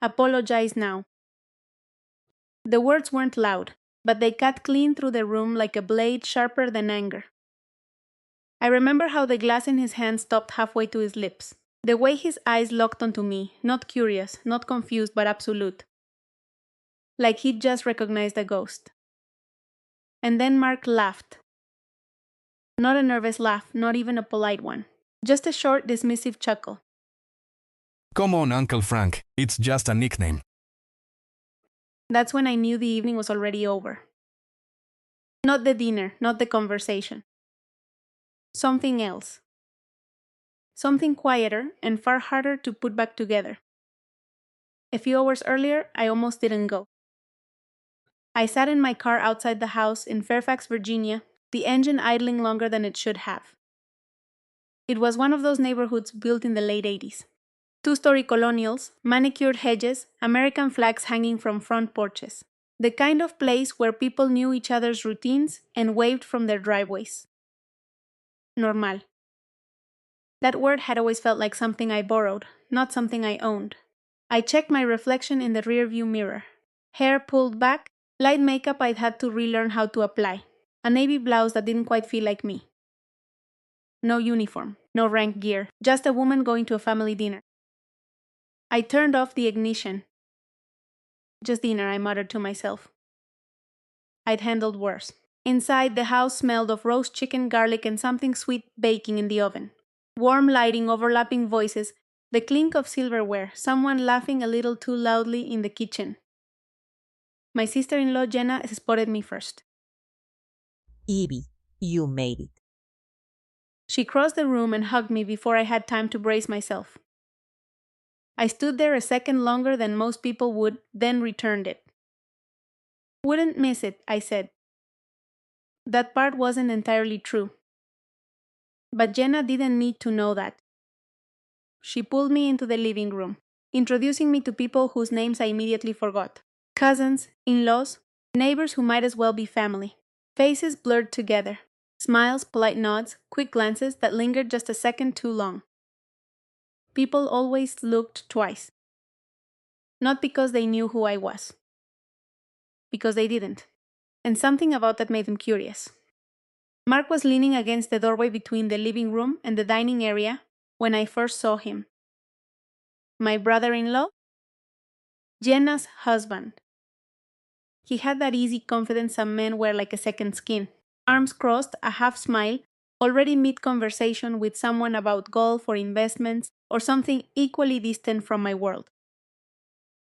Apologize now. The words weren't loud, but they cut clean through the room like a blade sharper than anger. I remember how the glass in his hand stopped halfway to his lips. The way his eyes locked onto me, not curious, not confused, but absolute. Like he'd just recognized a ghost. And then Mark laughed. Not a nervous laugh, not even a polite one. Just a short, dismissive chuckle. Come on, Uncle Frank, it's just a nickname. That's when I knew the evening was already over. Not the dinner, not the conversation. Something else. Something quieter and far harder to put back together. A few hours earlier, I almost didn't go. I sat in my car outside the house in Fairfax, Virginia, the engine idling longer than it should have. It was one of those neighborhoods built in the late 80s. Two-story colonials, manicured hedges, American flags hanging from front porches. The kind of place where people knew each other's routines and waved from their driveways. Normal. That word had always felt like something I borrowed, not something I owned. I checked my reflection in the rearview mirror. Hair pulled back, light makeup I'd had to relearn how to apply. A navy blouse that didn't quite feel like me. No uniform, no rank gear, just a woman going to a family dinner. I turned off the ignition. Just dinner, I muttered to myself. I'd handled worse. Inside, the house smelled of roast chicken, garlic, and something sweet baking in the oven. Warm lighting, overlapping voices, the clink of silverware, someone laughing a little too loudly in the kitchen. My sister-in-law Jenna spotted me first. Evie, you made it. She crossed the room and hugged me before I had time to brace myself. I stood there a second longer than most people would, then returned it. Wouldn't miss it, I said. That part wasn't entirely true. But Jenna didn't need to know that. She pulled me into the living room, introducing me to people whose names I immediately forgot. Cousins, in-laws, neighbors who might as well be family. Faces blurred together. Smiles, polite nods, quick glances that lingered just a second too long. People always looked twice. Not because they knew who I was. Because they didn't. And something about that made them curious. Mark was leaning against the doorway between the living room and the dining area when I first saw him. My brother-in-law? Jenna's husband. He had that easy confidence some men wear like a second skin. Arms crossed, a half smile, already mid-conversation with someone about golf or investments or something equally distant from my world.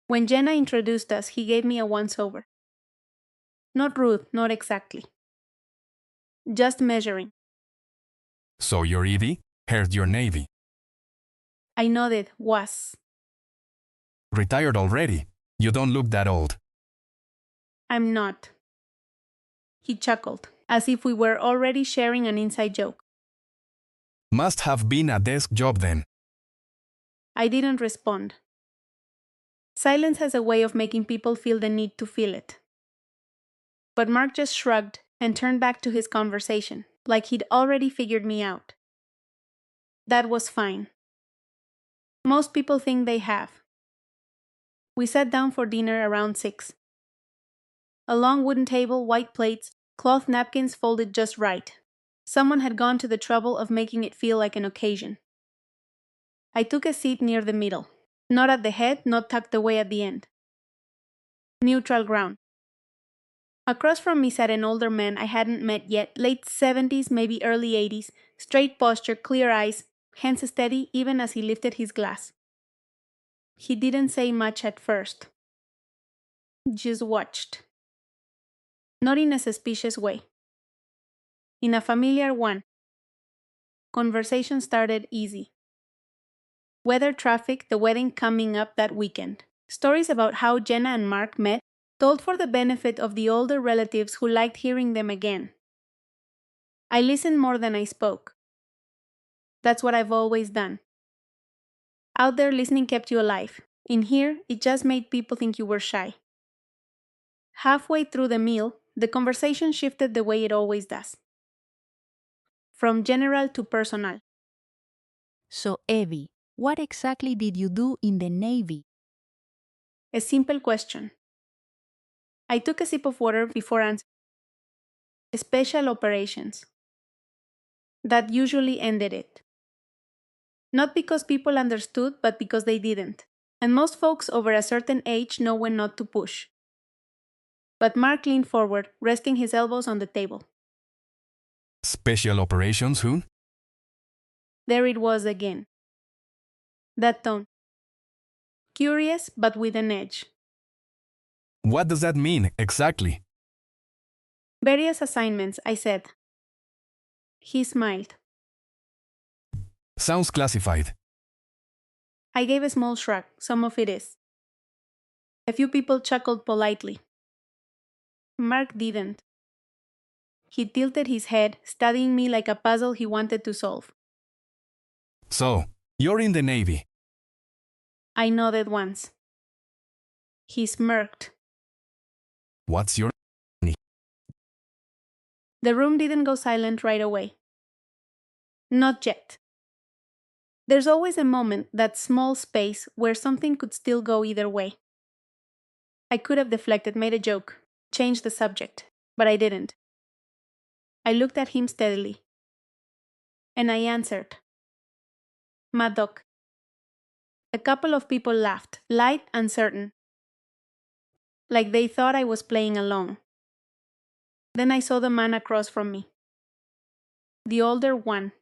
When Jenna introduced us, he gave me a once-over. Not rude, not exactly. Just measuring. So you're Evie? Heard you're Navy. I nodded, was. Retired already. You don't look that old. I'm not. He chuckled, as if we were already sharing an inside joke. Must have been a desk job then. I didn't respond. Silence has a way of making people feel the need to feel it. But Mark just shrugged and turned back to his conversation, like he'd already figured me out. That was fine. Most people think they have. We sat down for dinner around 6. A long wooden table, white plates, cloth napkins folded just right. Someone had gone to the trouble of making it feel like an occasion. I took a seat near the middle, not at the head, not tucked away at the end. Neutral ground. Across from me sat an older man I hadn't met yet, late 70s, maybe early 80s, straight posture, clear eyes, hands steady even as he lifted his glass. He didn't say much at first. Just watched. Not in a suspicious way. In a familiar one. Conversation started easy. Weather, traffic, the wedding coming up that weekend. Stories about how Jenna and Mark met, told for the benefit of the older relatives who liked hearing them again. I listened more than I spoke. That's what I've always done. Out there, listening kept you alive. In here, it just made people think you were shy. Halfway through the meal, the conversation shifted the way it always does. From general to personal. So, Evie, what exactly did you do in the Navy? A simple question. I took a sip of water before answering. Special operations. That usually ended it. Not because people understood, but because they didn't. And most folks over a certain age know when not to push. But Mark leaned forward, resting his elbows on the table. Special operations, who? There it was again. That tone. Curious, but with an edge. What does that mean, exactly? Various assignments, I said. He smiled. Sounds classified. I gave a small shrug. Some of it is. A few people chuckled politely. Mark didn't. He tilted his head, studying me like a puzzle he wanted to solve. So, you're in the Navy. I nodded once. He smirked. What's your name? The room didn't go silent right away. Not yet. There's always a moment, that small space, where something could still go either way. I could have deflected, made a joke, changed the subject, but I didn't. I looked at him steadily. And I answered. Mad Dog. A couple of people laughed, light and certain, like they thought I was playing along. Then I saw the man across from me. The older one.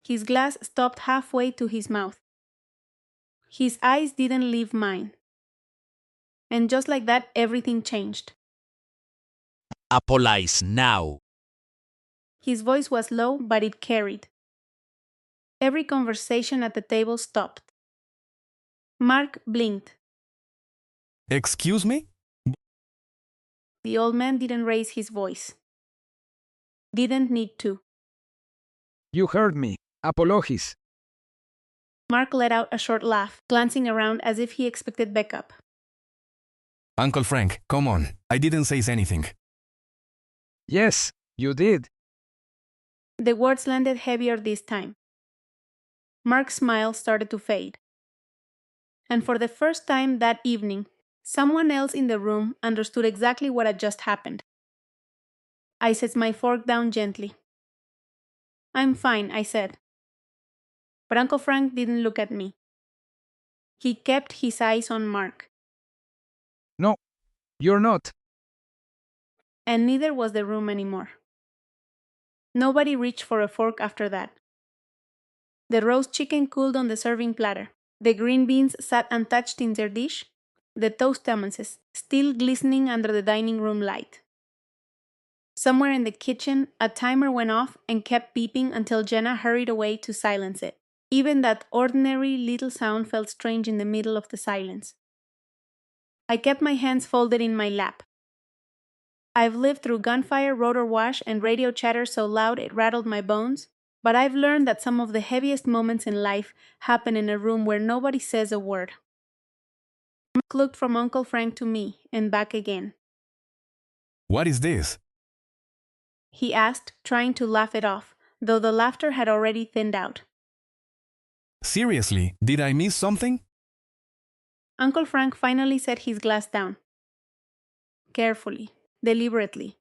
His glass stopped halfway to his mouth. His eyes didn't leave mine. And just like that, everything changed. Apologize now. His voice was low, but it carried. Every conversation at the table stopped. Mark blinked. Excuse me? The old man didn't raise his voice. Didn't need to. You heard me. Apologies. Mark let out a short laugh, glancing around as if he expected backup. Uncle Frank, come on. I didn't say anything. Yes, you did. The words landed heavier this time. Mark's smile started to fade. And for the first time that evening, someone else in the room understood exactly what had just happened. I set my fork down gently. I'm fine, I said. But Uncle Frank didn't look at me. He kept his eyes on Mark. No, you're not. And neither was the room anymore. Nobody reached for a fork after that. The roast chicken cooled on the serving platter. The green beans sat untouched in their dish. The toast thermoses, still glistening under the dining room light. Somewhere in the kitchen, a timer went off and kept beeping until Jenna hurried away to silence it. Even that ordinary little sound felt strange in the middle of the silence. I kept my hands folded in my lap. I've lived through gunfire, rotor wash, and radio chatter so loud it rattled my bones, but I've learned that some of the heaviest moments in life happen in a room where nobody says a word. Mark looked from Uncle Frank to me and back again. What is this? He asked, trying to laugh it off, though the laughter had already thinned out. Seriously, did I miss something? Uncle Frank finally set his glass down. Carefully, deliberately.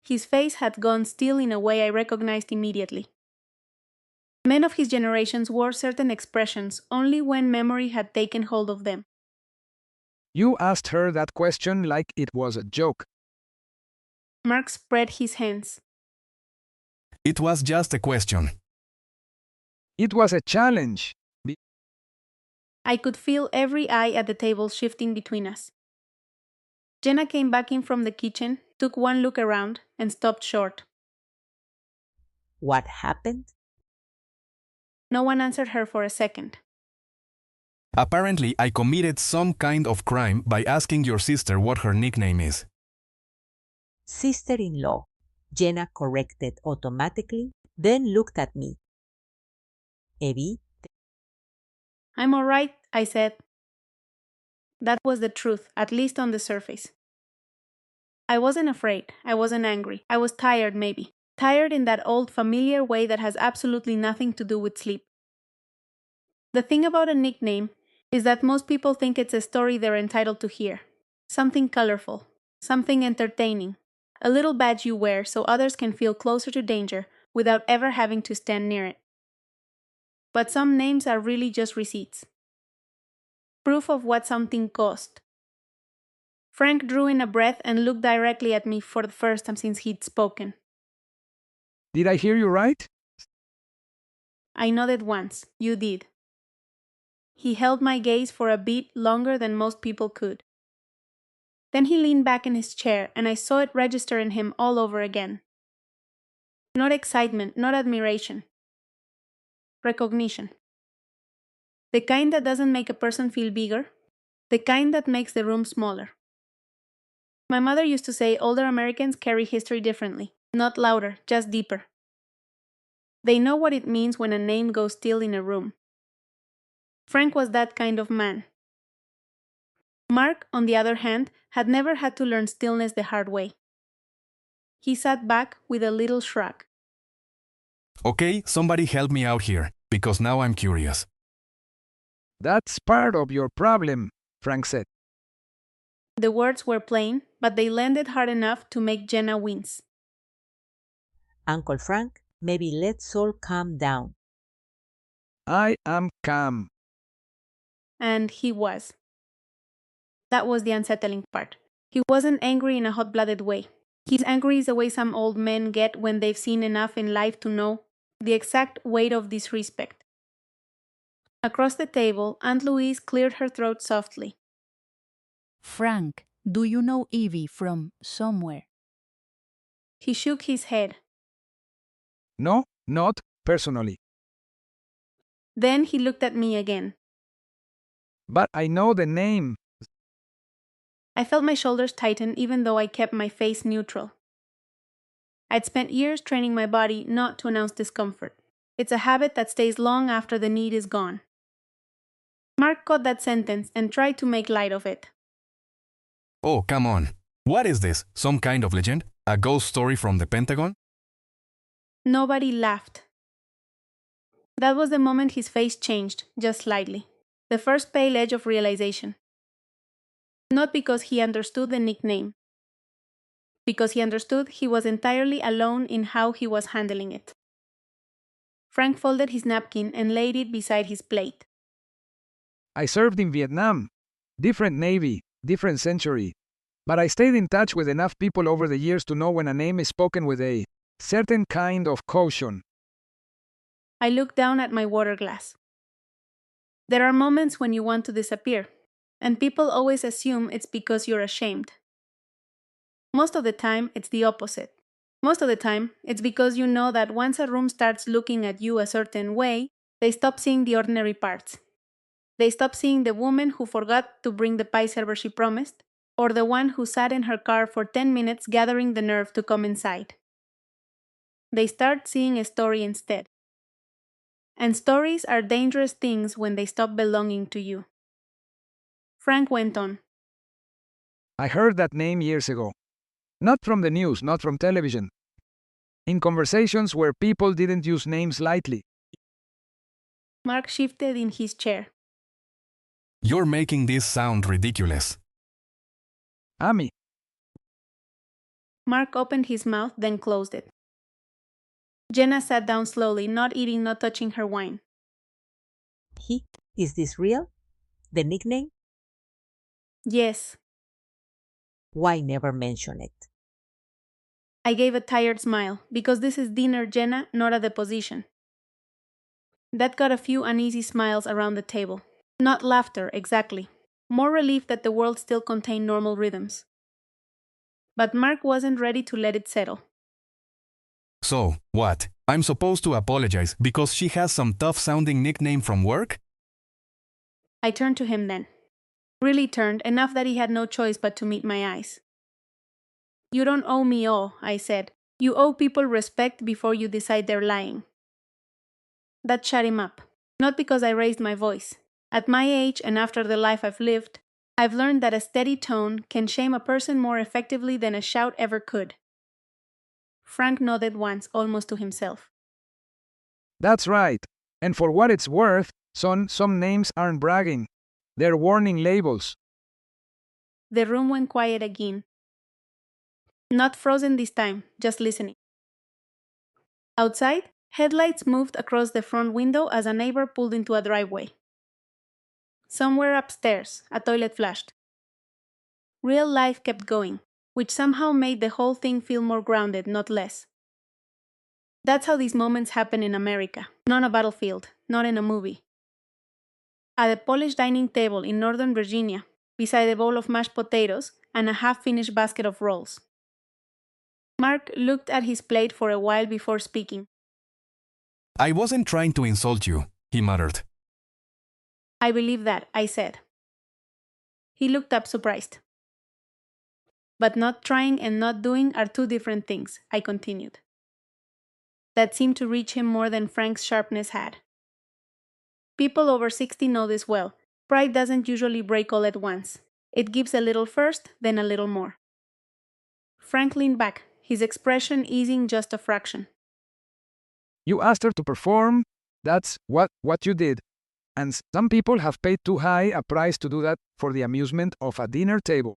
His face had gone still in a way I recognized immediately. Men of his generations wore certain expressions only when memory had taken hold of them. You asked her that question like it was a joke. Mark spread his hands. It was just a question. It was a challenge. I could feel every eye at the table shifting between us. Jenna came back in from the kitchen, took one look around, and stopped short. What happened? No one answered her for a second. Apparently, I committed some kind of crime by asking your sister what her nickname is. Sister-in-law. Jenna corrected automatically, then looked at me. Evie, I'm all right, I said. That was the truth, at least on the surface. I wasn't afraid. I wasn't angry. I was tired, maybe. Tired in that old familiar way that has absolutely nothing to do with sleep. The thing about a nickname is that most people think it's a story they're entitled to hear. Something colorful, something entertaining, a little badge you wear so others can feel closer to danger without ever having to stand near it. But some names are really just receipts. Proof of what something cost. Frank drew in a breath and looked directly at me for the first time since he'd spoken. Did I hear you right? I nodded once. You did. He held my gaze for a bit longer than most people could. Then he leaned back in his chair, and I saw it register in him all over again. Not excitement, not admiration. Recognition. The kind that doesn't make a person feel bigger, the kind that makes the room smaller. My mother used to say older Americans carry history differently, not louder, just deeper. They know what it means when a name goes still in a room. Frank was that kind of man. Mark, on the other hand, had never had to learn stillness the hard way. He sat back with a little shrug. Okay, somebody help me out here, because now I'm curious. That's part of your problem, Frank said. The words were plain, but they landed hard enough to make Jenna wince. Uncle Frank, maybe let's all calm down. I am calm. And he was. That was the unsettling part. He wasn't angry in a hot-blooded way. His angry is the way some old men get when they've seen enough in life to know the exact weight of disrespect. Across the table, Aunt Louise cleared her throat softly. Frank, do you know Evie from somewhere? He shook his head. No, not personally. Then he looked at me again. But I know the name. I felt my shoulders tighten even though I kept my face neutral. I'd spent years training my body not to announce discomfort. It's a habit that stays long after the need is gone. Mark caught that sentence and tried to make light of it. Oh, come on. What is this? Some kind of legend? A ghost story from the Pentagon? Nobody laughed. That was the moment his face changed, just slightly. The first pale edge of realization. Not because he understood the nickname. Because he understood he was entirely alone in how he was handling it. Frank folded his napkin and laid it beside his plate. I served in Vietnam. Different Navy, different century. But I stayed in touch with enough people over the years to know when a name is spoken with a certain kind of caution. I looked down at my water glass. There are moments when you want to disappear, and people always assume it's because you're ashamed. Most of the time, it's the opposite. Most of the time, it's because you know that once a room starts looking at you a certain way, they stop seeing the ordinary parts. They stop seeing the woman who forgot to bring the pie server she promised, or the one who sat in her car for 10 minutes gathering the nerve to come inside. They start seeing a story instead. And stories are dangerous things when they stop belonging to you. Frank went on. I heard that name years ago. Not from the news, not from television. In conversations where people didn't use names lightly. Mark shifted in his chair. You're making this sound ridiculous. Amy, Mark opened his mouth, then closed it. Jenna sat down slowly, not eating, not touching her wine. Is this real? The nickname? Yes. Why never mention it? I gave a tired smile, because this is dinner, Jenna, not a deposition. That got a few uneasy smiles around the table. Not laughter, exactly. More relief that the world still contained normal rhythms. But Mark wasn't ready to let it settle. So, what? I'm supposed to apologize because she has some tough-sounding nickname from work? I turned to him then. Really turned, enough that he had no choice but to meet my eyes. You don't owe me all, I said. You owe people respect before you decide they're lying. That shut him up. Not because I raised my voice. At my age and after the life I've lived, I've learned that a steady tone can shame a person more effectively than a shout ever could. Frank nodded once, almost to himself. that's right. And for what it's worth, son, some names aren't bragging. They're warning labels. The room went quiet again. Not frozen this time, just listening. Outside, headlights moved across the front window as a neighbor pulled into a driveway. Somewhere upstairs, a toilet flushed. Real life kept going, which somehow made the whole thing feel more grounded, not less. That's how these moments happen in America, not on a battlefield, not in a movie. At a polished dining table in Northern Virginia, beside a bowl of mashed potatoes and a half-finished basket of rolls. Mark looked at his plate for a while before speaking. I wasn't trying to insult you, he muttered. I believe that, I said. He looked up surprised. But not trying and not doing are two different things, I continued. That seemed to reach him more than Frank's sharpness had. People over 60 know this well. Pride doesn't usually break all at once. It gives a little first, then a little more. Frank leaned back, his expression easing just a fraction. You asked her to perform. That's what you did. And some people have paid too high a price to do that for the amusement of a dinner table.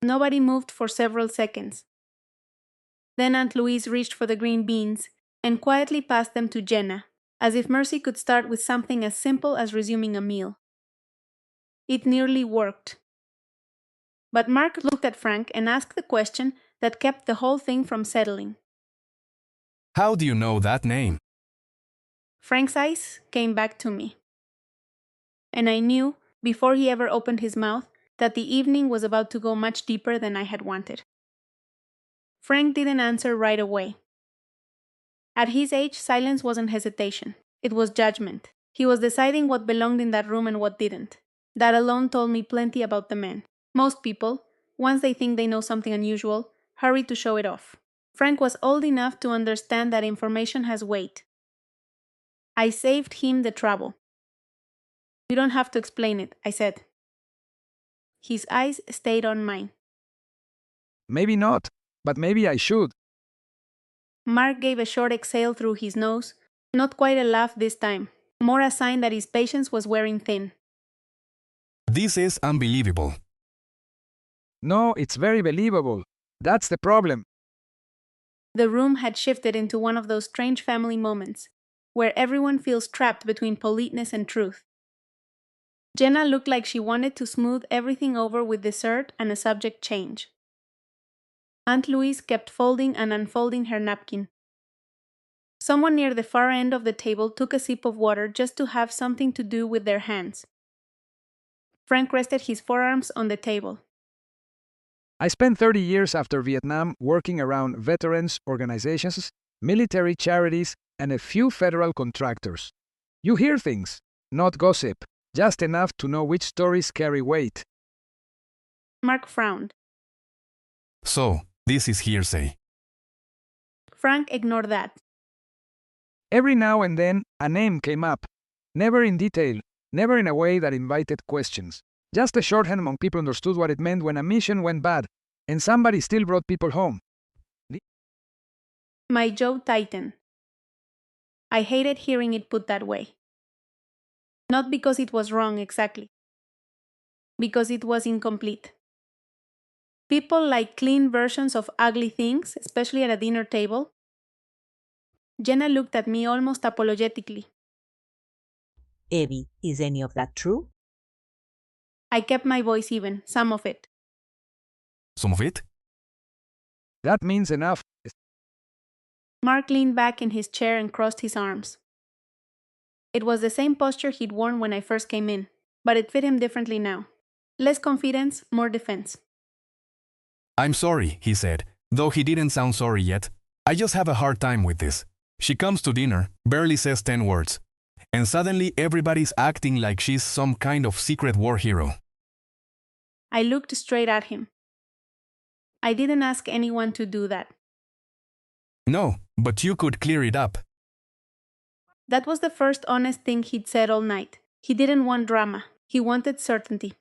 Nobody moved for several seconds. Then Aunt Louise reached for the green beans and quietly passed them to Jenna, as if mercy could start with something as simple as resuming a meal. It nearly worked. But Mark looked at Frank and asked the question that kept the whole thing from settling. How do you know that name? Frank's eyes came back to me. And I knew, before he ever opened his mouth, that the evening was about to go much deeper than I had wanted. Frank didn't answer right away. At his age, silence wasn't hesitation. It was judgment. He was deciding what belonged in that room and what didn't. That alone told me plenty about the man. Most people, once they think they know something unusual, hurry to show it off. Frank was old enough to understand that information has weight. I saved him the trouble. You don't have to explain it, I said. His eyes stayed on mine. Maybe not, but maybe I should. Mark gave a short exhale through his nose, not quite a laugh this time, more a sign that his patience was wearing thin. This is unbelievable. No, it's very believable. That's the problem. The room had shifted into one of those strange family moments, where everyone feels trapped between politeness and truth. Jenna looked like she wanted to smooth everything over with dessert and a subject change. Aunt Louise kept folding and unfolding her napkin. Someone near the far end of the table took a sip of water just to have something to do with their hands. Frank rested his forearms on the table. I spent 30 years after Vietnam working around veterans organizations, military charities, and a few federal contractors. You hear things, not gossip, just enough to know which stories carry weight. Mark frowned. So, this is hearsay. Frank ignored that. Every now and then, a name came up. Never in detail, never in a way that invited questions. Just a shorthand among people understood what it meant when a mission went bad, and somebody still brought people home. My jaw tightened. I hated hearing it put that way. Not because it was wrong exactly. Because it was incomplete. People like clean versions of ugly things, especially at a dinner table. Jenna looked at me almost apologetically. Evie, is any of that true? I kept my voice even, some of it. Some of it? That means enough. Mark leaned back in his chair and crossed his arms. It was the same posture he'd worn when I first came in, but it fit him differently now. Less confidence, more defense. I'm sorry, he said, though he didn't sound sorry yet. I just have a hard time with this. She comes to dinner, barely says 10 words, and suddenly everybody's acting like she's some kind of secret war hero. I looked straight at him. I didn't ask anyone to do that. No, but you could clear it up. That was the first honest thing he'd said all night. He didn't want drama. He wanted certainty.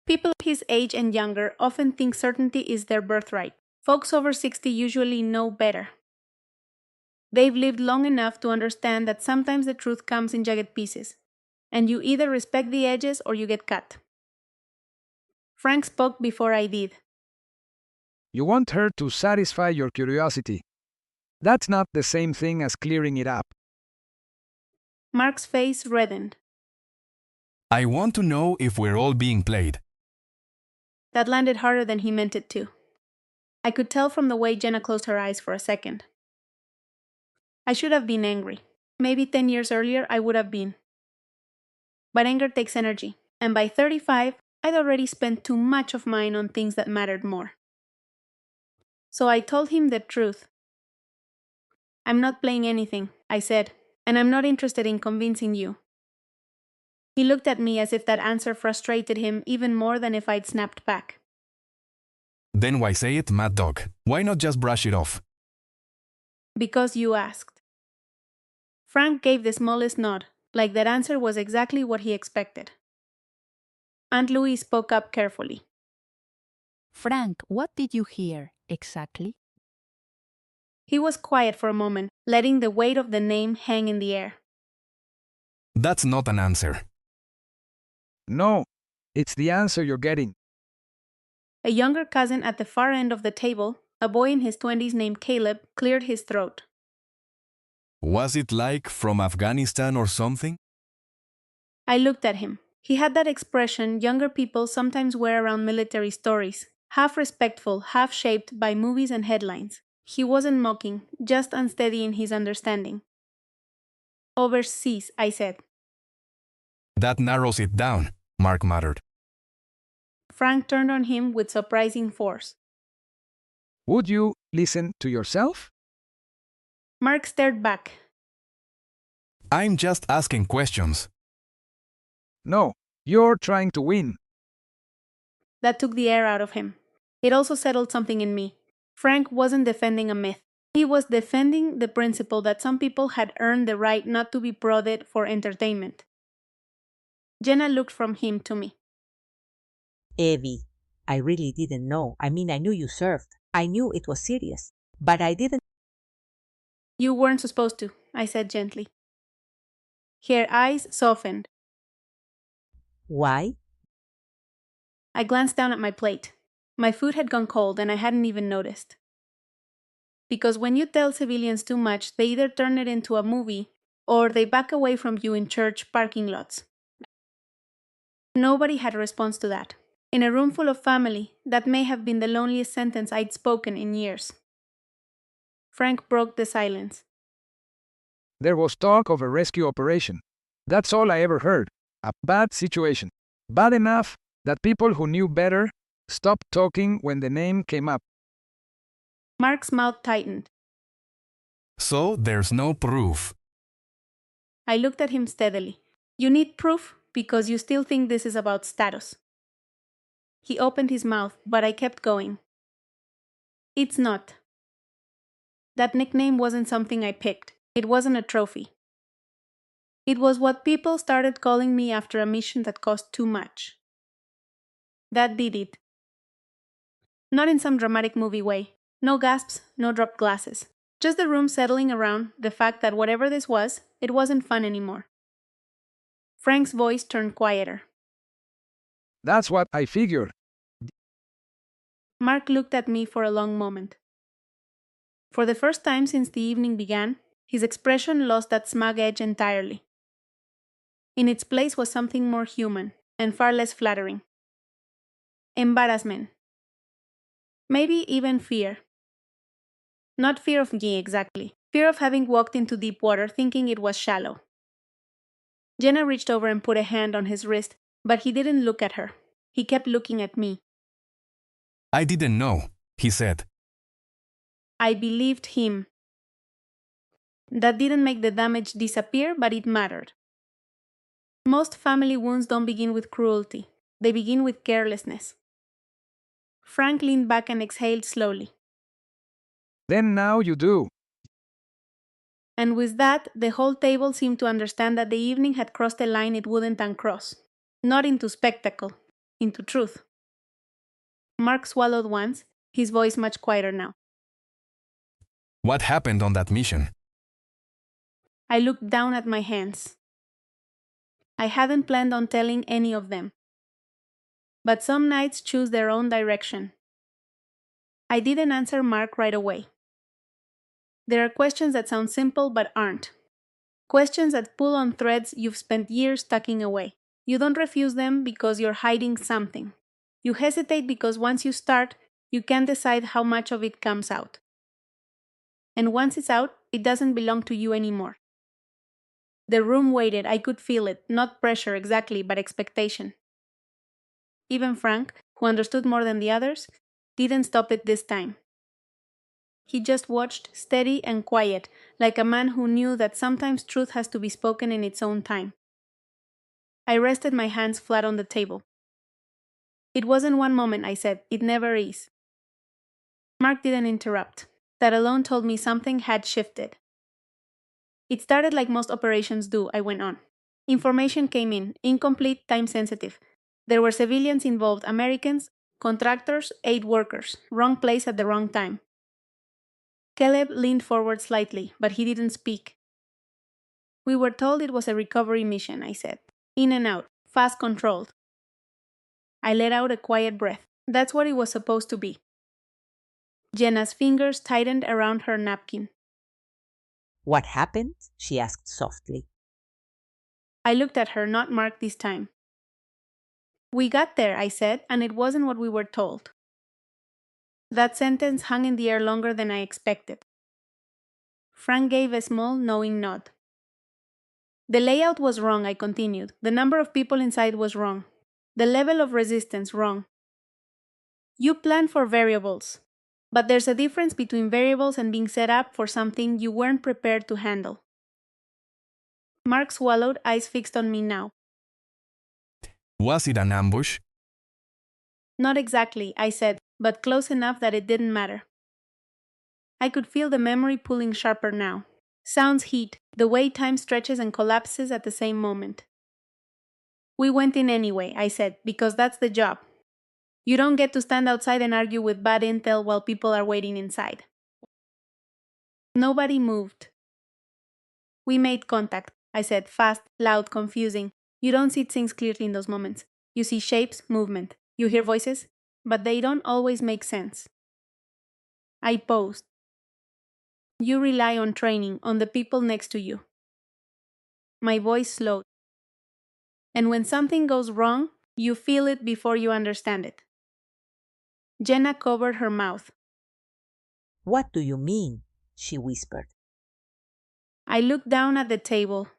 People his age and younger often think certainty is their birthright. Folks over 60 usually know better. They've lived long enough to understand that sometimes the truth comes in jagged pieces. and you either respect the edges or you get cut. Frank spoke before I did. You want her to satisfy your curiosity. That's not the same thing as clearing it up. Mark's face reddened. I want to know if we're all being played. That landed harder than he meant it to. I could tell from the way Jenna closed her eyes for a second. I should have been angry. Maybe 10 years earlier I would have been. But anger takes energy, and by 35, I'd already spent too much of mine on things that mattered more. So I told him the truth. I'm not playing anything, I said, and I'm not interested in convincing you. He looked at me as if that answer frustrated him even more than if I'd snapped back. Then why say it, mad dog? Why not just brush it off? Because you asked. Frank gave the smallest nod, like that answer was exactly what he expected. Aunt Louise spoke up carefully. Frank, what did you hear exactly? He was quiet for a moment, letting the weight of the name hang in the air. That's not an answer. No, it's the answer you're getting. A younger cousin at the far end of the table, a boy in his 20s named Caleb, cleared his throat. Was it like from Afghanistan or something? I looked at him. He had that expression younger people sometimes wear around military stories, half respectful, half shaped by movies and headlines. He wasn't mocking, just unsteady in his understanding. Overseas, I said. That narrows it down, Mark muttered. Frank turned on him with surprising force. Would you listen to yourself? Mark stared back. I'm just asking questions. No, you're trying to win. That took the air out of him. It also settled something in me. Frank wasn't defending a myth. He was defending the principle that some people had earned the right not to be prodded for entertainment. Jenna looked from him to me. Evie, I really didn't know. I mean, I knew you served. I knew it was serious. But I didn't. You weren't supposed to, I said gently. Her eyes softened. Why? I glanced down at my plate. My food had gone cold and I hadn't even noticed. Because when you tell civilians too much, they either turn it into a movie or they back away from you in church parking lots. Nobody had a response to that. In a room full of family, that may have been the loneliest sentence I'd spoken in years. Frank broke the silence. There was talk of a rescue operation. That's all I ever heard. A bad situation. Bad enough that people who knew better stopped talking when the name came up. Mark's mouth tightened. So there's no proof. I looked at him steadily. You need proof because you still think this is about status. He opened his mouth, but I kept going. It's not. That nickname wasn't something I picked. It wasn't a trophy. It was what people started calling me after a mission that cost too much. That did it. Not in some dramatic movie way. No gasps, no dropped glasses. Just the room settling around the fact that whatever this was, it wasn't fun anymore. Frank's voice turned quieter. That's what I figured. Mark looked at me for a long moment. For the first time since the evening began, his expression lost that smug edge entirely. In its place was something more human, and far less flattering. Embarrassment. Maybe even fear. Not fear of me exactly. Fear of having walked into deep water thinking it was shallow. Jenna reached over and put a hand on his wrist, but he didn't look at her. He kept looking at me. I didn't know, he said. I believed him. That didn't make the damage disappear, but it mattered. Most family wounds don't begin with cruelty. They begin with carelessness. Frank leaned back and exhaled slowly. Then now you do. And with that, the whole table seemed to understand that the evening had crossed a line it wouldn't uncross. Not into spectacle, into truth. Mark swallowed once, his voice much quieter now. What happened on that mission? I looked down at my hands. I hadn't planned on telling any of them. But some nights choose their own direction. I didn't answer Mark right away. There are questions that sound simple but aren't. Questions that pull on threads you've spent years tucking away. You don't refuse them because you're hiding something. You hesitate because once you start, you can't decide how much of it comes out. And once it's out, it doesn't belong to you anymore. The room waited. I could feel it. Not pressure exactly, but expectation. Even Frank, who understood more than the others, didn't stop it this time. He just watched, steady and quiet, like a man who knew that sometimes truth has to be spoken in its own time. I rested my hands flat on the table. It wasn't one moment, I said. It never is. Mark didn't interrupt. That alone told me something had shifted. It started like most operations do, I went on. Information came in, incomplete, time-sensitive. There were civilians involved, Americans, contractors, aid workers. Wrong place at the wrong time. Caleb leaned forward slightly, but he didn't speak. We were told it was a recovery mission, I said. In and out, fast controlled. I let out a quiet breath. That's what it was supposed to be. Jenna's fingers tightened around her napkin. What happened? She asked softly. I looked at her, not Mark this time. We got there, I said, and it wasn't what we were told. That sentence hung in the air longer than I expected. Frank gave a small, knowing nod. The layout was wrong, I continued. The number of people inside was wrong. The level of resistance wrong. You plan for variables, but there's a difference between variables and being set up for something you weren't prepared to handle. Mark swallowed, eyes fixed on me now. Was it an ambush? Not exactly, I said, but close enough that it didn't matter. I could feel the memory pulling sharper now. Sounds heat, the way time stretches and collapses at the same moment. We went in anyway, I said, because that's the job. You don't get to stand outside and argue with bad intel while people are waiting inside. Nobody moved. We made contact, I said, fast, loud, confusing. You don't see things clearly in those moments. You see shapes, movement. You hear voices, but they don't always make sense. I paused. You rely on training, on the people next to you. My voice slowed. And when something goes wrong, you feel it before you understand it. Jenna covered her mouth. What do you mean? She whispered. I looked down at the table.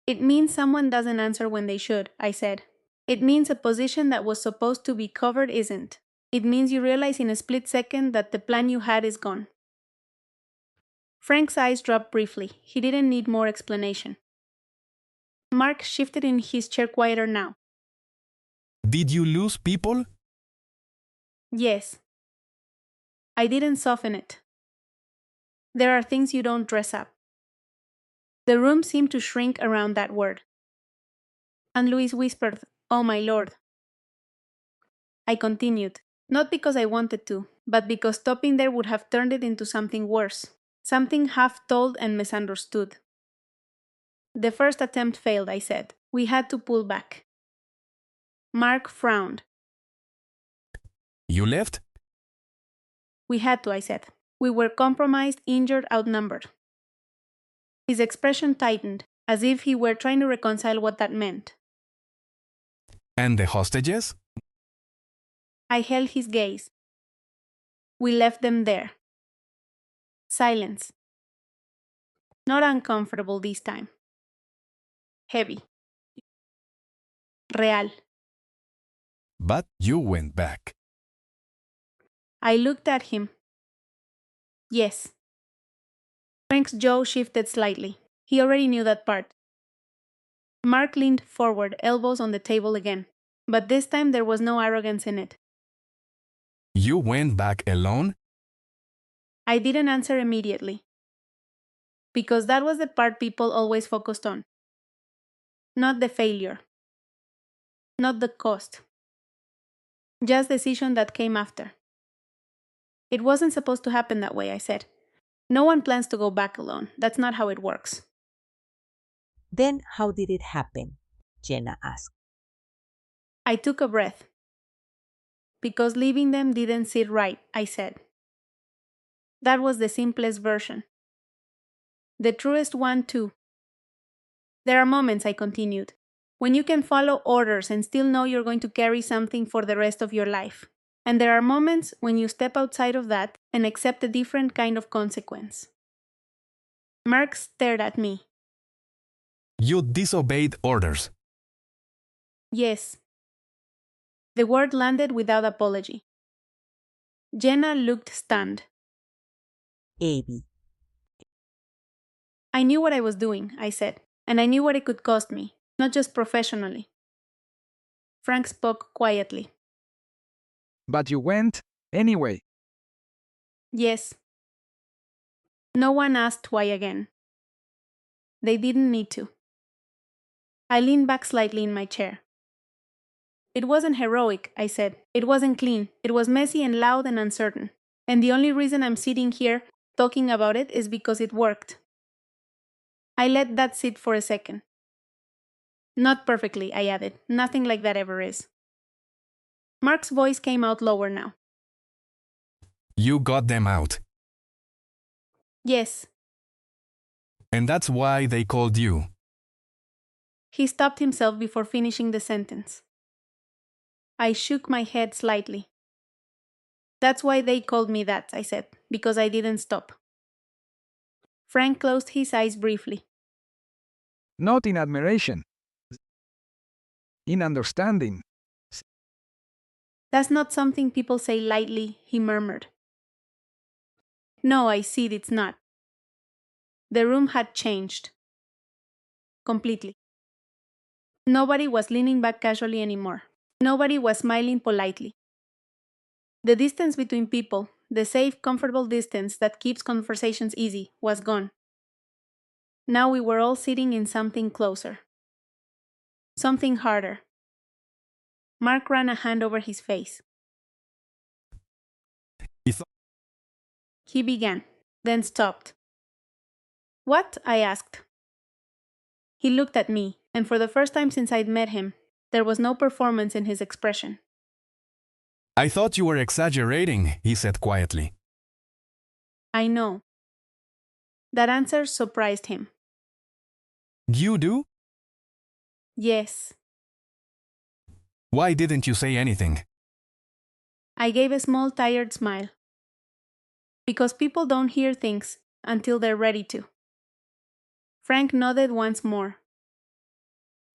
It means someone doesn't answer when they should, I said. It means a position that was supposed to be covered isn't. It means you realize in a split second that the plan you had is gone. Frank's eyes dropped briefly. He didn't need more explanation. Mark shifted in his chair quieter now. Did you lose people? Yes. I didn't soften it. There are things you don't dress up. The room seemed to shrink around that word. And Louise whispered, "Oh my Lord." I continued, not because I wanted to, but because stopping there would have turned it into something worse, something half-told and misunderstood. The first attempt failed, I said. We had to pull back. Mark frowned. You left? We had to, I said. We were compromised, injured, outnumbered. His expression tightened, as if he were trying to reconcile what that meant. And the hostages? I held his gaze. We left them there. Silence. Not uncomfortable this time. Heavy. Real. But you went back. I looked at him. Yes. Frank's jaw shifted slightly. He already knew that part. Mark leaned forward, elbows on the table again. But this time there was no arrogance in it. You went back alone? I didn't answer immediately. Because that was the part people always focused on. Not the failure. Not the cost. Just the decision that came after. It wasn't supposed to happen that way, I said. No one plans to go back alone. That's not how it works. Then how did it happen? Jenna asked. I took a breath. Because leaving them didn't sit right, I said. That was the simplest version. The truest one, too. There are moments, I continued, when you can follow orders and still know you're going to carry something for the rest of your life. And there are moments when you step outside of that and accept a different kind of consequence. Mark stared at me. You disobeyed orders. Yes. The word landed without apology. Jenna looked stunned. Abby. I knew what I was doing, I said, and I knew what it could cost me, not just professionally. Frank spoke quietly. But you went anyway. Yes. No one asked why again. They didn't need to. I leaned back slightly in my chair. It wasn't heroic, I said. It wasn't clean. It was messy and loud and uncertain. And the only reason I'm sitting here talking about it is because it worked. I let that sit for a second. Not perfectly, I added. Nothing like that ever is. Mark's voice came out lower now. You got them out. Yes. And that's why they called you. He stopped himself before finishing the sentence. I shook my head slightly. That's why they called me that, I said, because I didn't stop. Frank closed his eyes briefly. Not in admiration. In understanding. That's not something people say lightly, he murmured. No, I see it's not. The room had changed. Completely. Nobody was leaning back casually anymore. Nobody was smiling politely. The distance between people, the safe, comfortable distance that keeps conversations easy, was gone. Now we were all sitting in something closer. Something harder. Mark ran a hand over his face. He began, then stopped. What? I asked. He looked at me, and for the first time since I'd met him, there was no performance in his expression. I thought you were exaggerating, he said quietly. I know. That answer surprised him. You do? Yes. Why didn't you say anything? I gave a small, tired smile. Because people don't hear things until they're ready to. Frank nodded once more.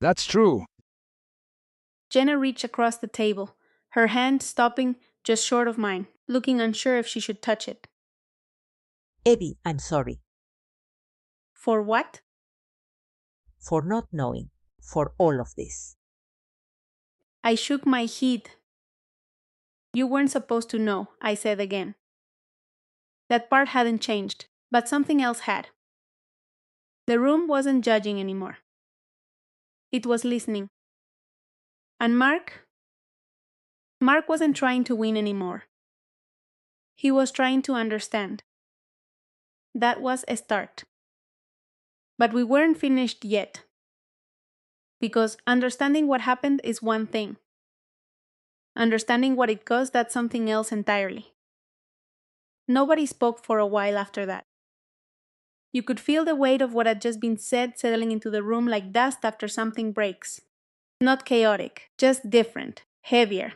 That's true. Jenna reached across the table, her hand stopping just short of mine, looking unsure if she should touch it. Abby, I'm sorry. For what? For not knowing. For all of this. I shook my head. You weren't supposed to know, I said again. That part hadn't changed, but something else had. The room wasn't judging anymore. It was listening. And Mark wasn't trying to win anymore. He was trying to understand. That was a start. But we weren't finished yet. Because understanding what happened is one thing. Understanding what it caused, that's something else entirely. Nobody spoke for a while after that. You could feel the weight of what had just been said settling into the room like dust after something breaks. Not chaotic, just different, heavier.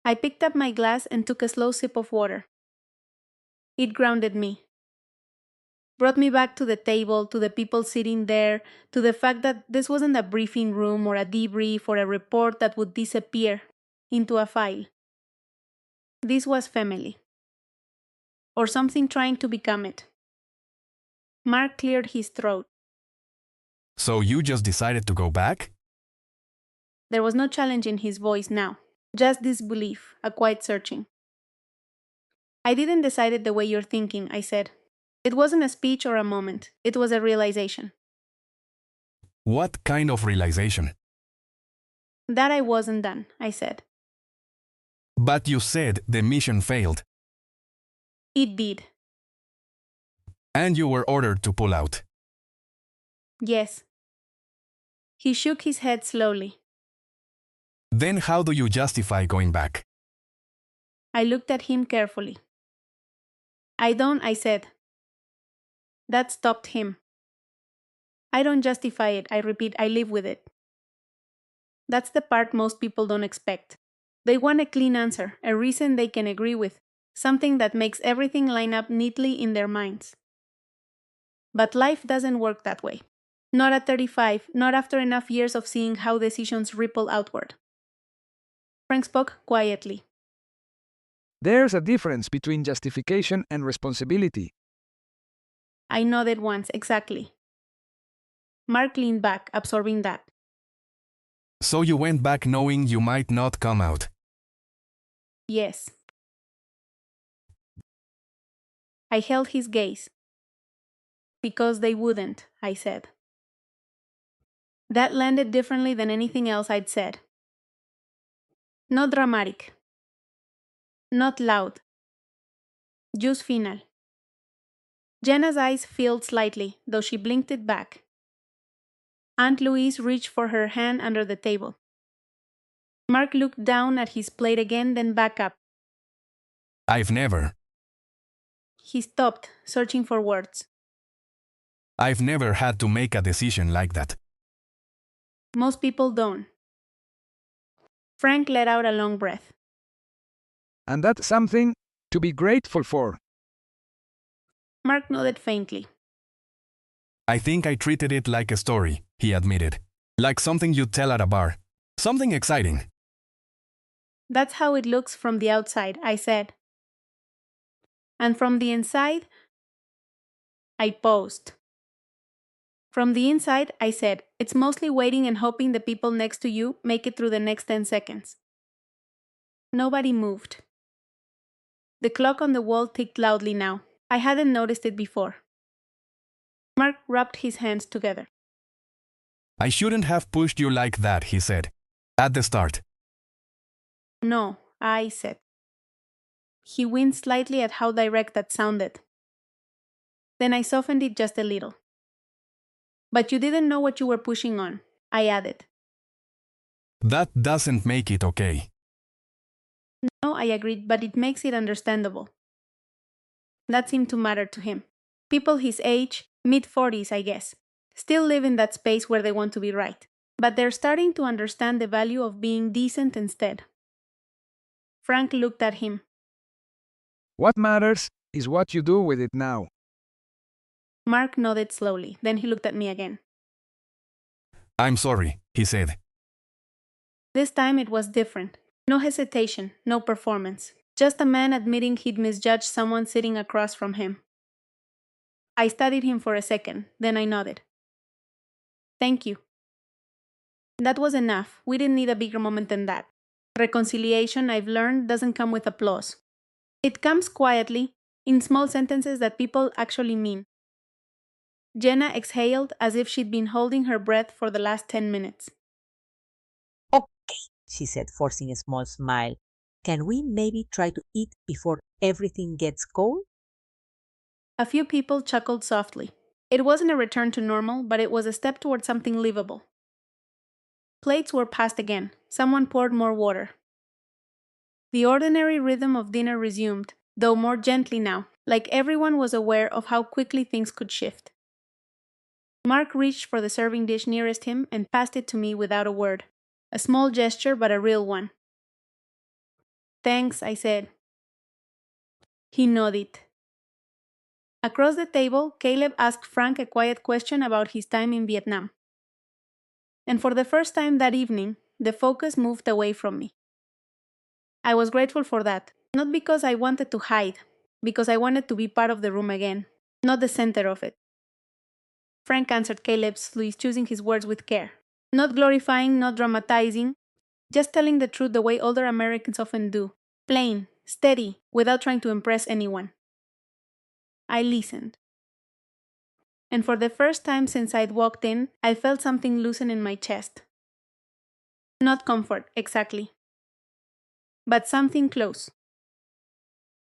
I picked up my glass and took a slow sip of water. It grounded me. Brought me back to the table, to the people sitting there, to the fact that this wasn't a briefing room or a debrief or a report that would disappear into a file. This was family. Or something trying to become it. Mark cleared his throat. So you just decided to go back? There was no challenge in his voice now, just disbelief, a quiet searching. I didn't decide it the way you're thinking, I said. It wasn't a speech or a moment, it was a realization. What kind of realization? That I wasn't done, I said. But you said the mission failed. It did. And you were ordered to pull out. Yes. He shook his head slowly. Then how do you justify going back? I looked at him carefully. I don't, I said. That stopped him. I don't justify it, I repeat, I live with it. That's the part most people don't expect. They want a clean answer, a reason they can agree with, something that makes everything line up neatly in their minds. But life doesn't work that way. Not at 35, not after enough years of seeing how decisions ripple outward. Frank spoke quietly. There's a difference between justification and responsibility. I nodded once, exactly. Mark leaned back, absorbing that. So you went back knowing you might not come out. Yes. I held his gaze. Because they wouldn't, I said. That landed differently than anything else I'd said. Not dramatic. Not loud. Just final. Jenna's eyes filled slightly, though she blinked it back. Aunt Louise reached for her hand under the table. Mark looked down at his plate again, then back up. I've never He stopped, searching for words. had to make a decision like that. Most people don't. Frank let out a long breath. And that's something to be grateful for. Mark nodded faintly. I think I treated it like a story, he admitted. Like something you'd tell at a bar. Something exciting. That's how it looks from the outside, I said. And from the inside, I paused. From the inside, I said, it's mostly waiting and hoping the people next to you make it through the next 10 seconds. Nobody moved. The clock on the wall ticked loudly now. I hadn't noticed it before. Mark rubbed his hands together. I shouldn't have pushed you like that, he said. At the start. No, I said. He winced slightly at how direct that sounded. Then I softened it just a little. But you didn't know what you were pushing on, I added. That doesn't make it okay. No, I agreed, but it makes it understandable. That seemed to matter to him. People his age, mid-40s, I guess, still live in that space where they want to be right. But they're starting to understand the value of being decent instead. Frank looked at him. What matters is what you do with it now. Mark nodded slowly, then he looked at me again. I'm sorry, he said. This time it was different. No hesitation, no performance. Just a man admitting he'd misjudged someone sitting across from him. I studied him for a second, then I nodded. Thank you. That was enough. We didn't need a bigger moment than that. Reconciliation, I've learned, doesn't come with applause. It comes quietly, in small sentences that people actually mean. Jenna exhaled as if she'd been holding her breath for the last 10 minutes. Okay, she said, forcing a small smile. Can we maybe try to eat before everything gets cold? A few people chuckled softly. It wasn't a return to normal, but it was a step toward something livable. Plates were passed again. Someone poured more water. The ordinary rhythm of dinner resumed, though more gently now, like everyone was aware of how quickly things could shift. Mark reached for the serving dish nearest him and passed it to me without a word. A small gesture, but a real one. Thanks, I said. He nodded. Across the table, Caleb asked Frank a quiet question about his time in Vietnam. And for the first time that evening, the focus moved away from me. I was grateful for that, not because I wanted to hide, because I wanted to be part of the room again, not the center of it. Frank answered Caleb's, slowly choosing his words with care. Not glorifying, not dramatizing, just telling the truth the way older Americans often do. Plain, steady, without trying to impress anyone. I listened. And for the first time since I'd walked in, I felt something loosen in my chest. Not comfort, exactly. But something close.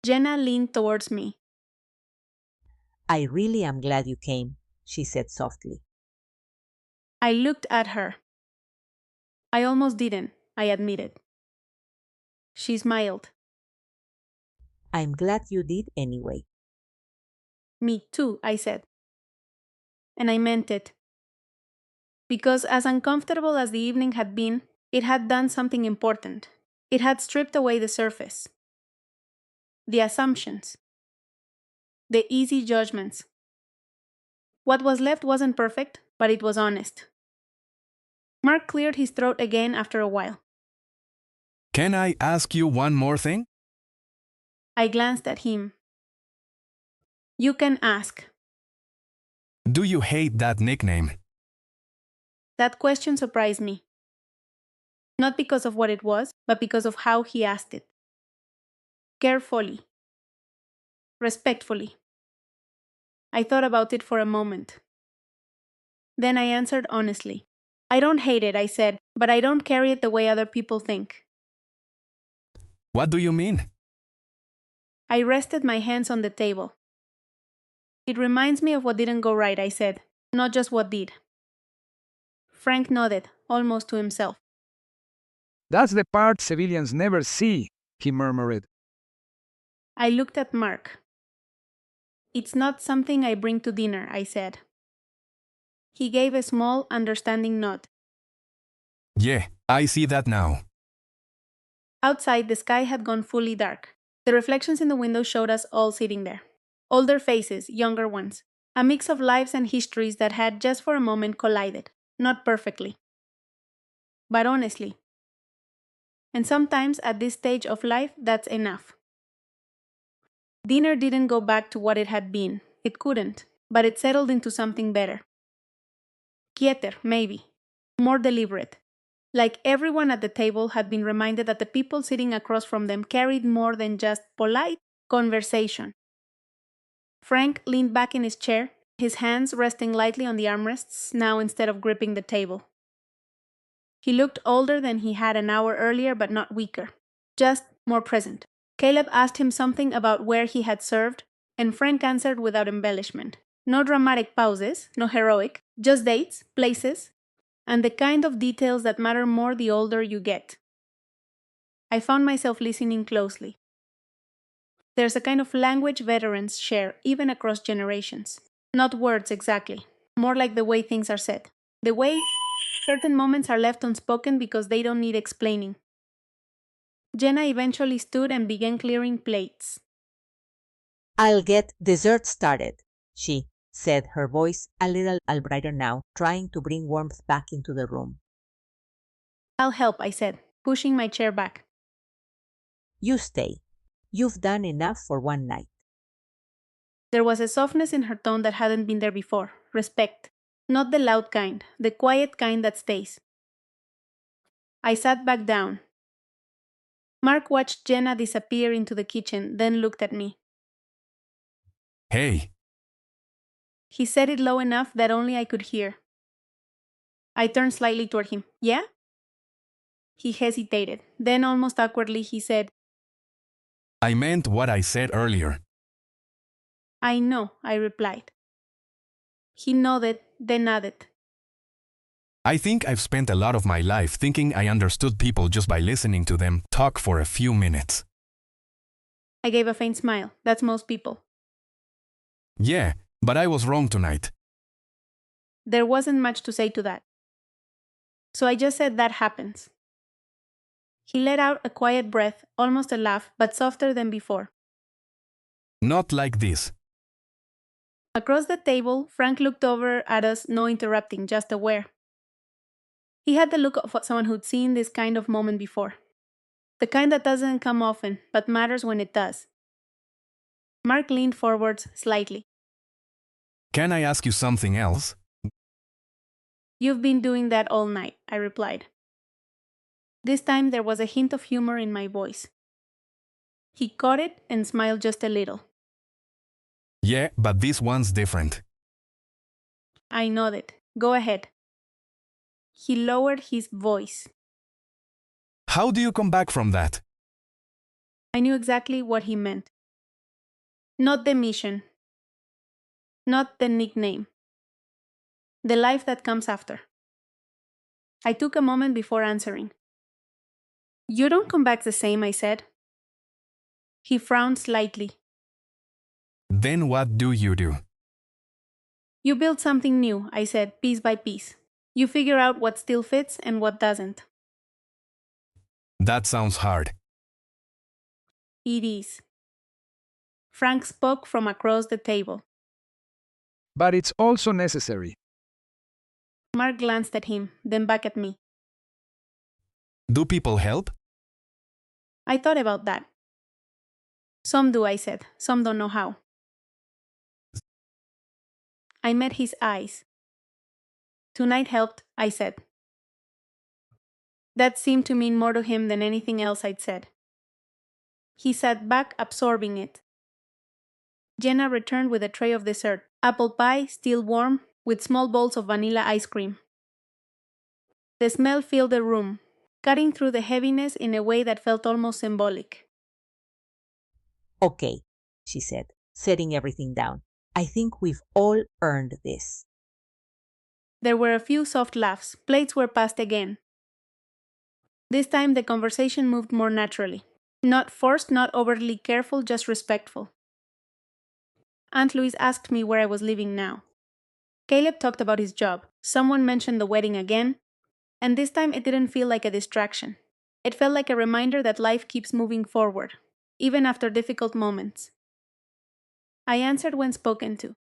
Jenna leaned towards me. I really am glad you came, she said softly. I looked at her. I almost didn't, I admitted. She smiled. I'm glad you did anyway. Me too, I said. And I meant it. Because as uncomfortable as the evening had been, it had done something important. It had stripped away the surface, the assumptions, the easy judgments. What was left wasn't perfect, but it was honest. Mark cleared his throat again after a while. Can I ask you one more thing? I glanced at him. You can ask. Do you hate that nickname? That question surprised me. Not because of what it was, but because of how he asked it. Carefully. Respectfully. I thought about it for a moment. Then I answered honestly. I don't hate it, I said, but I don't carry it the way other people think. What do you mean? I rested my hands on the table. It reminds me of what didn't go right, I said, not just what did. Frank nodded, almost to himself. That's the part civilians never see, he murmured. I looked at Mark. It's not something I bring to dinner, I said. He gave a small, understanding nod. Yeah, I see that now. Outside, the sky had gone fully dark. The reflections in the window showed us all sitting there. Older faces, younger ones. A mix of lives and histories that had just for a moment collided. Not perfectly, but honestly. And sometimes at this stage of life, that's enough. Dinner didn't go back to what it had been. It couldn't, but it settled into something better. Quieter, maybe. More deliberate. Like everyone at the table had been reminded that the people sitting across from them carried more than just polite conversation. Frank leaned back in his chair, his hands resting lightly on the armrests now instead of gripping the table. He looked older than he had an hour earlier, but not weaker. Just more present. Caleb asked him something about where he had served, and Frank answered without embellishment. No dramatic pauses, no heroic, just dates, places, and the kind of details that matter more the older you get. I found myself listening closely. There's a kind of language veterans share, even across generations. Not words exactly, more like the way things are said. The way certain moments are left unspoken because they don't need explaining. Jenna eventually stood and began clearing plates. I'll get dessert started, she said, her voice a little brighter now, trying to bring warmth back into the room. I'll help, I said, pushing my chair back. You stay. You've done enough for one night. There was a softness in her tone that hadn't been there before. Respect. Not the loud kind, the quiet kind that stays. I sat back down. Mark watched Jenna disappear into the kitchen, then looked at me. Hey, He said it low enough that only I could hear. I turned slightly toward him. Yeah? He hesitated. Then, almost awkwardly, he said, I meant what I said earlier. I know, I replied. He nodded, then nodded. I think I've spent a lot of my life thinking I understood people just by listening to them talk for a few minutes. I gave a faint smile. That's most people. Yeah, but I was wrong tonight. There wasn't much to say to that. So I just said that happens. He let out a quiet breath, almost a laugh, but softer than before. Not like this. Across the table, Frank looked over at us, no interrupting, just aware. He had the look of someone who'd seen this kind of moment before. The kind that doesn't come often, but matters when it does. Mark leaned forwards slightly. Can I ask you something else? You've been doing that all night, I replied. This time there was a hint of humor in my voice. He caught it and smiled just a little. Yeah, but this one's different. I nodded. Go ahead. He lowered his voice. How do you come back from that? I knew exactly what he meant. Not the mission. Not the nickname. The life that comes after. I took a moment before answering. You don't come back the same, I said. He frowned slightly. Then what do you do? You build something new, I said, piece by piece. You figure out what still fits and what doesn't. That sounds hard. It is. Frank spoke from across the table. But it's also necessary. Mark glanced at him, then back at me. Do people help? I thought about that. Some do, I said. Some don't know how. I met his eyes. Tonight helped, I said. That seemed to mean more to him than anything else I'd said. He sat back, absorbing it. Jenna returned with a tray of dessert, apple pie, still warm, with small bowls of vanilla ice cream. The smell filled the room, cutting through the heaviness in a way that felt almost symbolic. Okay, she said, setting everything down. I think we've all earned this. There were a few soft laughs. Plates were passed again. This time the conversation moved more naturally. Not forced, not overly careful, just respectful. Aunt Louise asked me where I was living now. Caleb talked about his job. Someone mentioned the wedding again. And this time it didn't feel like a distraction. It felt like a reminder that life keeps moving forward, even after difficult moments. I answered when spoken to.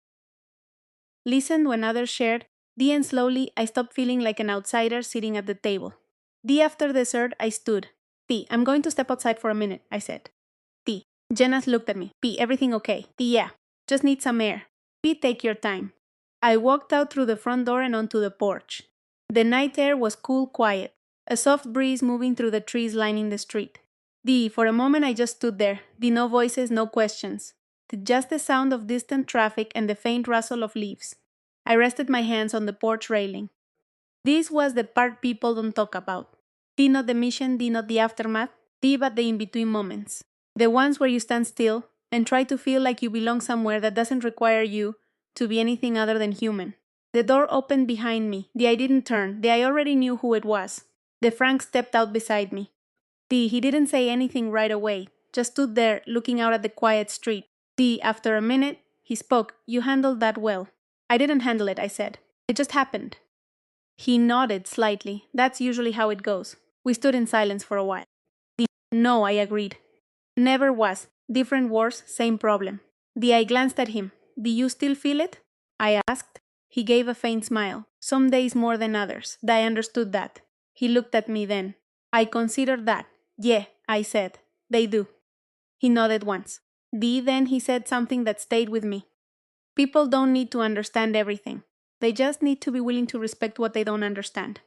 Listened when others shared. And slowly I stopped feeling like an outsider sitting at the table. After dessert, I stood. I'm going to step outside for a minute, I said. Jenna looked at me. Everything okay? Yeah. Just need some air. Take your time. I walked out through the front door and onto the porch. The night air was cool, quiet. A soft breeze moving through the trees lining the street. For a moment I just stood there. No voices, no questions. Just the sound of distant traffic and the faint rustle of leaves. I rested my hands on the porch railing. This was the part people don't talk about. Not the mission, not the aftermath, but the in-between moments. The ones where you stand still and try to feel like you belong somewhere that doesn't require you to be anything other than human. The door opened behind me. I didn't turn. I already knew who it was. Frank stepped out beside me. He didn't say anything right away, just stood there looking out at the quiet street. After a minute, he spoke. You handled that well. I didn't handle it, I said. It just happened. He nodded slightly. That's usually how it goes. We stood in silence for a while. No, I agreed. Never was. Different wars, same problem. I glanced at him. Do you still feel it? I asked. He gave a faint smile. Some days more than others. I understood that. He looked at me then. I considered that. Yeah, I said. They do. He nodded once. Then he said something that stayed with me. People don't need to understand everything. They just need to be willing to respect what they don't understand.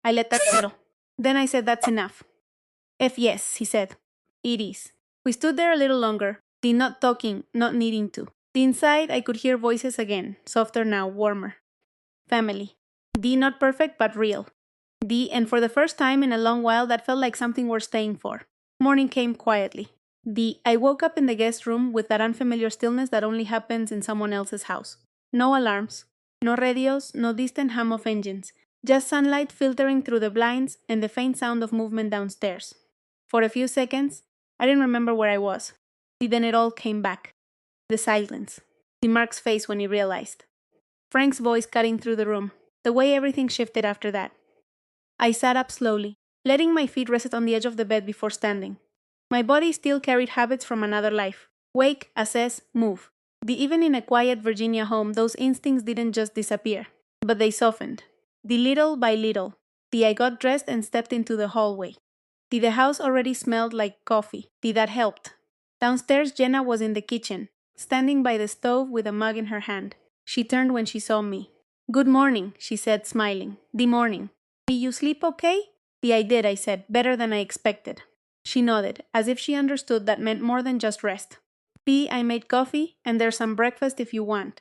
I let that settle. Then I said that's enough. Yes, he said. It is. We stood there a little longer, not talking, not needing to. Inside I could hear voices again, softer now, warmer. Family. Not perfect, but real. And for the first time in a long while that felt like something worth staying for. Morning came quietly. I woke up in the guest room with that unfamiliar stillness that only happens in someone else's house. No alarms, no radios, no distant hum of engines, just sunlight filtering through the blinds and the faint sound of movement downstairs. For a few seconds, I didn't remember where I was. Then it all came back. The silence. Mark's face when he realized. Frank's voice cutting through the room. The way everything shifted after that. I sat up slowly, letting my feet rest on the edge of the bed before standing. My body still carried habits from another life. Wake, assess, move. Even in a quiet Virginia home, those instincts didn't just disappear, but they softened. Little by little. I got dressed and stepped into the hallway. The house already smelled like coffee. That helped. Downstairs, Jenna was in the kitchen, standing by the stove with a mug in her hand. She turned when she saw me. Good morning, she said, smiling. Morning. Did you sleep okay? I did, I said, better than I expected. She nodded, as if she understood that meant more than just rest. I made coffee, and there's some breakfast if you want.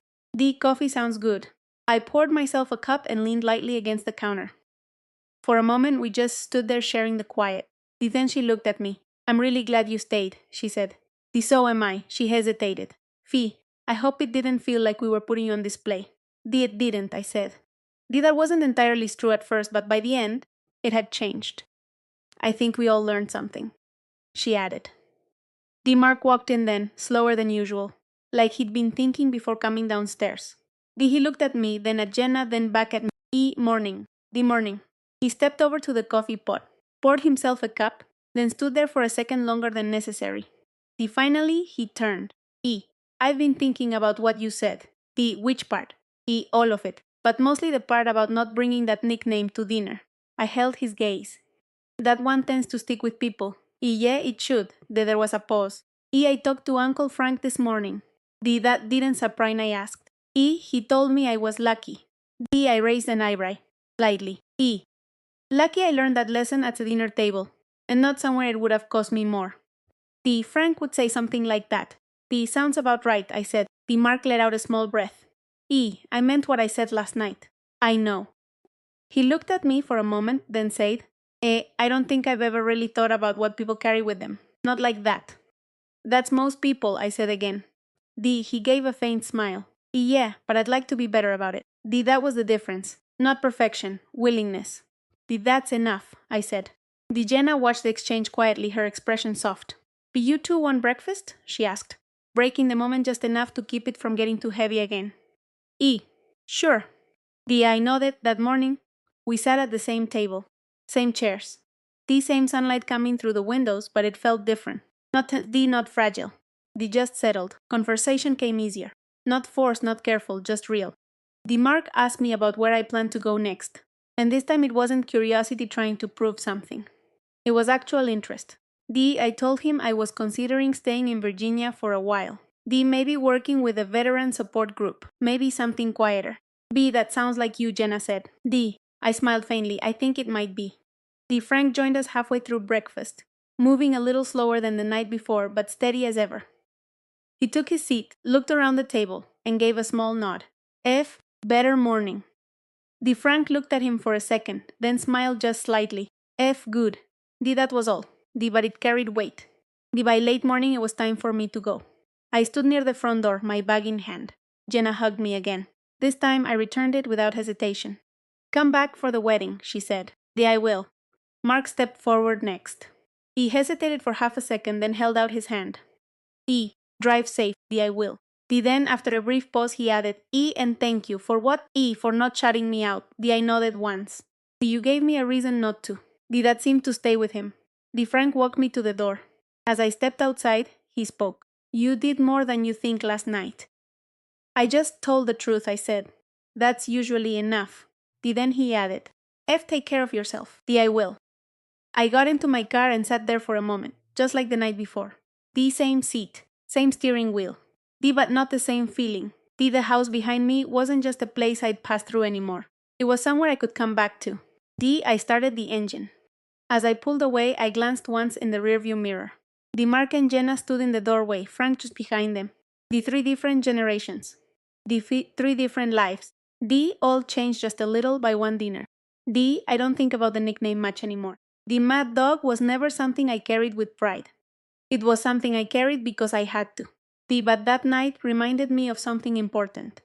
Coffee sounds good. I poured myself a cup and leaned lightly against the counter. For a moment, we just stood there sharing the quiet. Then she looked at me. I'm really glad you stayed, she said. So am I, she hesitated. I hope it didn't feel like we were putting you on display. It didn't, I said. That wasn't entirely true at first, but by the end, it had changed. I think we all learned something, she added. Mark walked in then, slower than usual, like he'd been thinking before coming downstairs. He looked at me, then at Jenna, then back at me. Morning. Morning. He stepped over to the coffee pot, poured himself a cup, then stood there for a second longer than necessary. Finally, he turned. I've been thinking about what you said. Which part? All of it, but mostly the part about not bringing that nickname to dinner. I held his gaze. That one tends to stick with people. Yeah, it should. There was a pause. I talked to Uncle Frank this morning. That didn't surprise, I asked. He told me I was lucky. I raised an eyebrow. Lightly. Lucky I learned that lesson at the dinner table, and not somewhere it would have cost me more. Frank would say something like that. Sounds about right, I said. Mark let out a small breath. I meant what I said last night. I know. He looked at me for a moment, then said, I don't think I've ever really thought about what people carry with them. Not like that. That's most people, I said again. He gave a faint smile. Yeah, but I'd like to be better about it. That was the difference. Not perfection, willingness. That's enough, I said. Jenna watched the exchange quietly, her expression soft. You two want breakfast? She asked, breaking the moment just enough to keep it from getting too heavy again. Sure. I nodded. That morning. We sat at the same table, same chairs. Same sunlight coming through the windows, but it felt different. Not fragile. Just settled. Conversation came easier. Not forced, not careful, just real. Mark asked me about where I planned to go next, and this time it wasn't curiosity trying to prove something. It was actual interest. I told him I was considering staying in Virginia for a while. Maybe working with a veteran support group. Maybe something quieter. That sounds like you, Jenna said. I smiled faintly. I think it might be. Frank joined us halfway through breakfast, moving a little slower than the night before, but steady as ever. He took his seat, looked around the table, and gave a small nod. Better morning. Frank looked at him for a second, then smiled just slightly. Good. That was all. But it carried weight. By late morning it was time for me to go. I stood near the front door, my bag in hand. Jenna hugged me again. This time I returned it without hesitation. Come back for the wedding, she said. I will. Mark stepped forward next. He hesitated for half a second, then held out his hand. Drive safe. I will. Then, after a brief pause, he added, and thank you. For what? For not shutting me out. I nodded once. You gave me a reason not to. That seemed to stay with him. Frank walked me to the door. As I stepped outside, he spoke. You did more than you think last night. I just told the truth, I said. That's usually enough. Then he added, take care of yourself. I will. I got into my car and sat there for a moment, just like the night before. Same seat, same steering wheel. But not the same feeling. The house behind me wasn't just a place I'd pass through anymore. It was somewhere I could come back to. I started the engine. As I pulled away, I glanced once in the rearview mirror. Mark and Jenna stood in the doorway, Frank just behind them. 3 different generations. 3 different lives. All changed just a little by one dinner. I don't think about the nickname much anymore. Mad Dog was never something I carried with pride. It was something I carried because I had to. But that night reminded me of something important.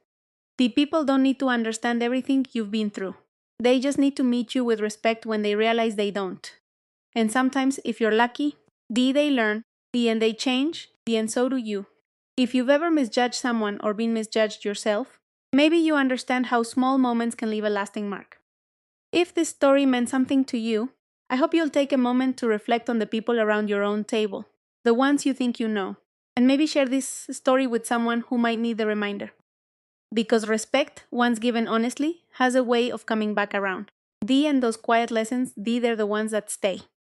People don't need to understand everything you've been through. They just need to meet you with respect when they realize they don't. And sometimes, if you're lucky, they learn, and they change, and so do you. If you've ever misjudged someone or been misjudged yourself, maybe you understand how small moments can leave a lasting mark. If this story meant something to you, I hope you'll take a moment to reflect on the people around your own table, the ones you think you know, and maybe share this story with someone who might need the reminder. Because respect, once given honestly, has a way of coming back around. And those quiet lessons, they're the ones that stay.